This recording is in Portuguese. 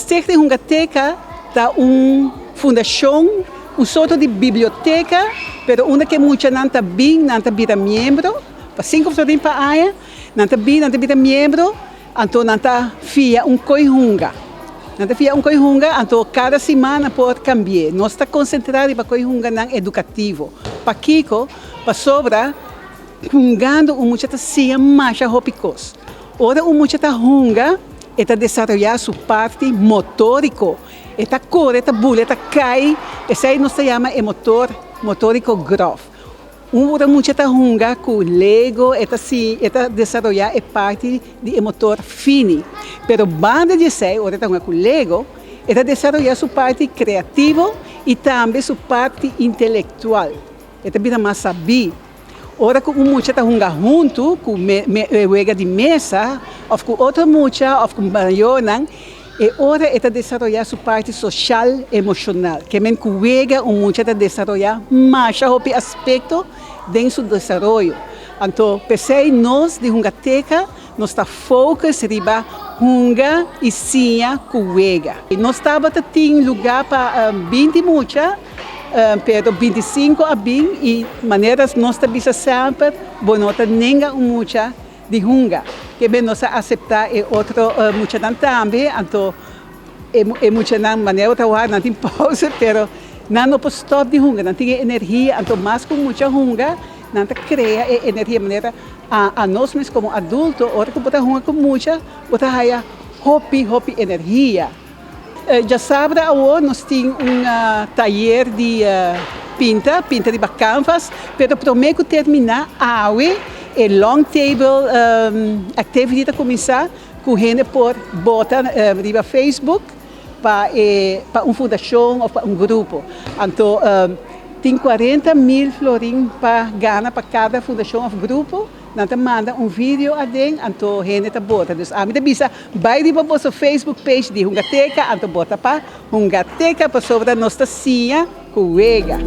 Stichting Hungateca da fundação, sorte de biblioteca, pero una que mucha nanta bin, nanta bira membro, para 5 florin pa aia, nanta bin, nanta bira membro, anto nanta fia coihunga. Nanta fia coihunga, anto cada semana pode cambiar. Nós está concentrado para coihunga não educativo. Para Kiko, para sobra, hungando mucha ta sia macha hopicos. Ora mucha ta hunga, está desarrollar sua parte motórico. Esta corre, esta bula, esta cai, esse aí nós chama motórico grosso. Ora mucha ta hunga com Lego, esta desarrollar a parte de motor fino. Pero banda de sei, ora ta hunga com Lego, esta desarrollar sua parte criativa e também sua parte intelectual. Esta vida mais saber. Ora com mucha ta hunga junto, com wega de mesa, ou com outra mucha, ou com marionang, e ora está desarrollar sua parte social emocional, que men cuega mucha está desarrollar mais aspecto de seu desenvolvimento. Então, pensei nós de Hungateca, nós está focus riba hunga e sinha cuega. E nós estava tem lugar para 20 mucha, pero 25 a 20 e maneiras nós está bisa sempre, bonota nenga mucha de hunga. Que bem nós aceitar e outro mucha também, então é mucha não maneira trabalhar não tem pausa, pero não pode stop de hunga, não tem energia, então mais com mucha hunga, não cria energia maneira a nós mesmos como adulto, ora que botar hunga com mucha, botar haya hopi energia. Já sabe agora nós temos taller de pinta de canvas, pero prometo terminar e long table activity começar com gente por botar riba Facebook para fundação ou para grupo. Então, tem 40.000 florim para ganhar para cada fundação ou grupo. Então, manda vídeo a dentro, então gente está bota. Então, a minha bisa vai riba para o Facebook page de Hungateca, então bota para Hungateca para sobre a nossa cia, cuega.